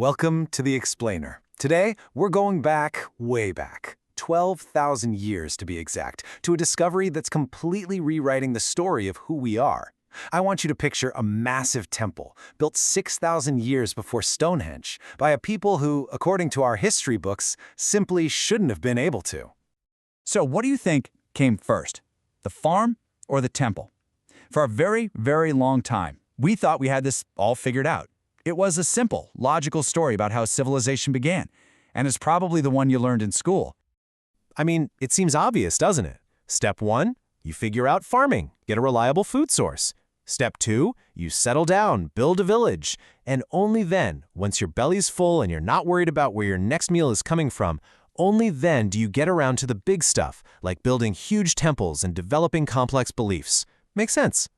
Welcome to The Explainer. Today, we're going back, way back, 12,000 years to be exact, to a discovery that's completely rewriting the story of who we are. I want you to picture a massive temple built 6,000 years before Stonehenge by a people who, according to our history books, simply shouldn't have been able to. So what do you think came first, the farm or the temple? For a very, very long time, we thought we had this all figured out. It was a simple, logical story about how civilization began, and it's probably the one you learned in school. I mean, it seems obvious, doesn't it? Step 1, you figure out farming, get a reliable food source. Step 2, you settle down, build a village. And only then, once your belly's full and you're not worried about where your next meal is coming from, only then do you get around to the big stuff, like building huge temples and developing complex beliefs. Makes sense.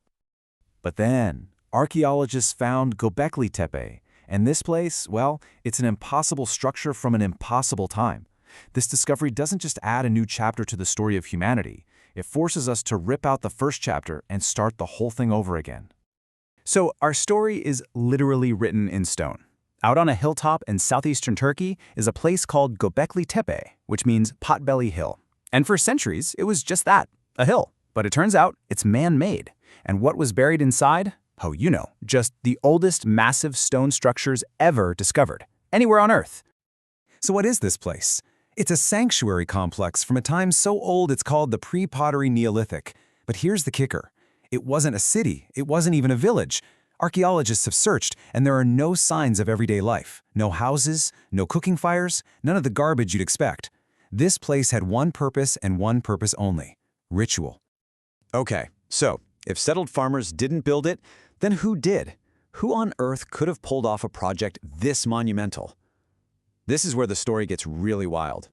But then, archaeologists found Göbekli Tepe, and this place, well, it's an impossible structure from an impossible time. This discovery doesn't just add a new chapter to the story of humanity, it forces us to rip out the first chapter and start the whole thing over again. So our story is literally written in stone. Out on a hilltop in southeastern Turkey is a place called Göbekli Tepe, which means potbelly hill. And for centuries, it was just that, a hill. But it turns out it's man-made. And what was buried inside? Oh, you know, just the oldest massive stone structures ever discovered, anywhere on Earth. So what is this place? It's a sanctuary complex from a time so old it's called the pre-pottery Neolithic. But here's the kicker. It wasn't a city, it wasn't even a village. Archaeologists have searched, and there are no signs of everyday life. No houses, no cooking fires, none of the garbage you'd expect. This place had one purpose and one purpose only: ritual. Okay, so if settled farmers didn't build it, then who did? Who on Earth could have pulled off a project this monumental? This is where the story gets really wild.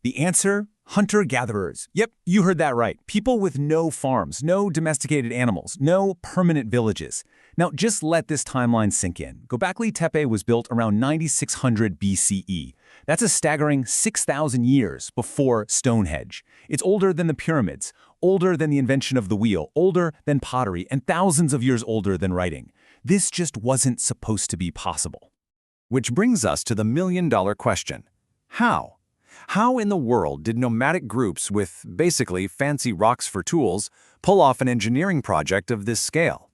The answer? Hunter-gatherers. Yep, you heard that right. People with no farms, no domesticated animals, no permanent villages. Now, just let this timeline sink in. Göbekli Tepe was built around 9600 BCE. That's a staggering 6,000 years before Stonehenge. It's older than the pyramids, older than the invention of the wheel, older than pottery, and thousands of years older than writing. This just wasn't supposed to be possible. Which brings us to the million-dollar question. How? How in the world did nomadic groups with basically fancy rocks for tools pull off an engineering project of this scale?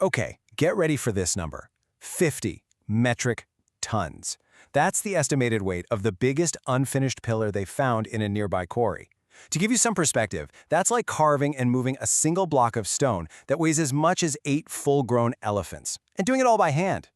Okay, get ready for this number. 50 metric tons. That's the estimated weight of the biggest unfinished pillar they found in a nearby quarry. To give you some perspective, that's like carving and moving a single block of stone that weighs as much as 8 full-grown elephants, and doing it all by hand.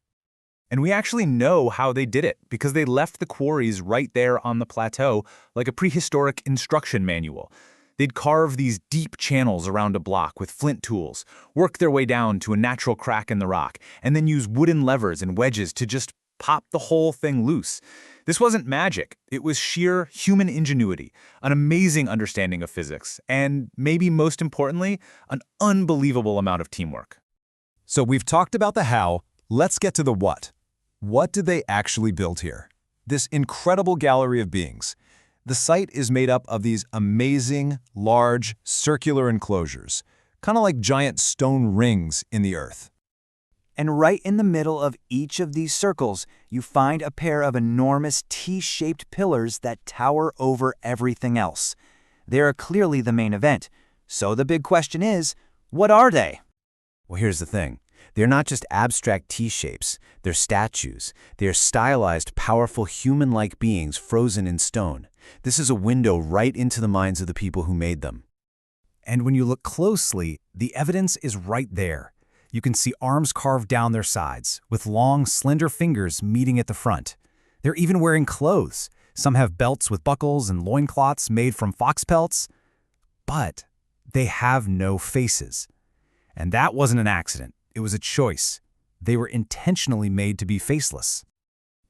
And we actually know how they did it because they left the quarries right there on the plateau like a prehistoric instruction manual. They'd carve these deep channels around a block with flint tools, work their way down to a natural crack in the rock, and then use wooden levers and wedges to just pop the whole thing loose. This wasn't magic. It was sheer human ingenuity, an amazing understanding of physics, and maybe most importantly, an unbelievable amount of teamwork. So we've talked about the how, let's get to the what. What did they actually build here? This incredible gallery of beings. The site is made up of these amazing, large, circular enclosures, kind of like giant stone rings in the earth. And right in the middle of each of these circles, you find a pair of enormous T-shaped pillars that tower over everything else. They are clearly the main event. So the big question is, what are they? Well, here's the thing. They're not just abstract T-shapes. They're statues. They're stylized, powerful, human-like beings frozen in stone. This is a window right into the minds of the people who made them. And when you look closely, the evidence is right there. You can see arms carved down their sides, with long, slender fingers meeting at the front. They're even wearing clothes. Some have belts with buckles and loincloths made from fox pelts. But they have no faces. And that wasn't an accident. It was a choice. They were intentionally made to be faceless.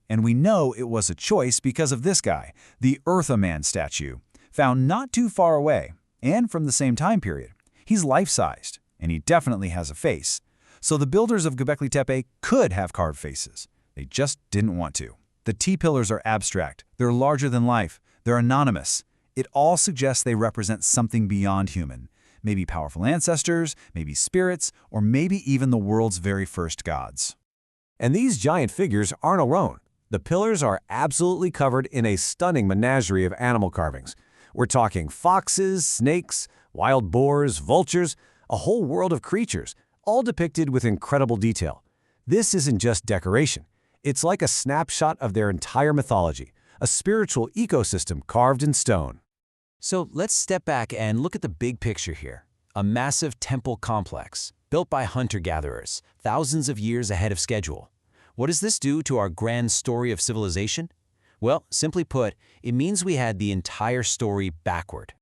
And we know it was a choice because of this guy, the Eartha Man statue, found not too far away, and from the same time period. He's life-sized, and he definitely has a face. So the builders of Göbekli Tepe could have carved faces. They just didn't want to. The T-pillars are abstract. They're larger than life. They're anonymous. It all suggests they represent something beyond human. Maybe powerful ancestors, maybe spirits, or maybe even the world's very first gods. And these giant figures aren't alone. The pillars are absolutely covered in a stunning menagerie of animal carvings. We're talking foxes, snakes, wild boars, vultures, a whole world of creatures, all depicted with incredible detail. This isn't just decoration. It's like a snapshot of their entire mythology, a spiritual ecosystem carved in stone. So let's step back and look at the big picture here. A massive temple complex, built by hunter-gatherers, thousands of years ahead of schedule. What does this do to our grand story of civilization? Well, simply put, it means we had the entire story backward.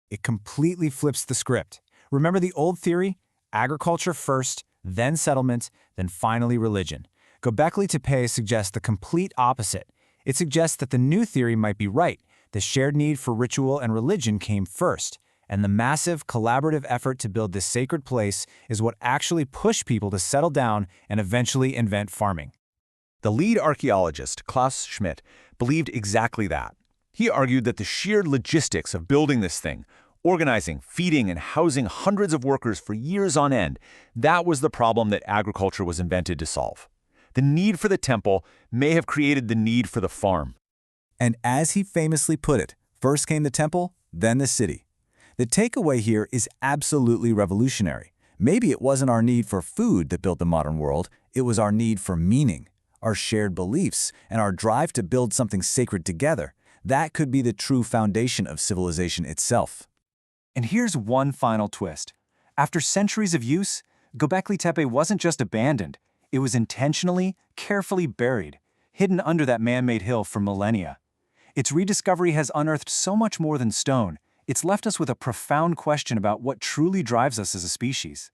It completely flips the script. Remember the old theory? Agriculture first, then settlement, then finally religion. Göbekli Tepe suggests the complete opposite. It suggests that the new theory might be right. The shared need for ritual and religion came first, and the massive collaborative effort to build this sacred place is what actually pushed people to settle down and eventually invent farming. The lead archaeologist, Klaus Schmidt, believed exactly that. He argued that the sheer logistics of building this thing, organizing, feeding, and housing hundreds of workers for years on end, that was the problem that agriculture was invented to solve. The need for the temple may have created the need for the farm. And as he famously put it, first came the temple, then the city. The takeaway here is absolutely revolutionary. Maybe it wasn't our need for food that built the modern world, it was our need for meaning, our shared beliefs, and our drive to build something sacred together. That could be the true foundation of civilization itself. And here's one final twist. After centuries of use, Göbekli Tepe wasn't just abandoned. It was intentionally, carefully buried, hidden under that man-made hill for millennia. Its rediscovery has unearthed so much more than stone. It's left us with a profound question about what truly drives us as a species.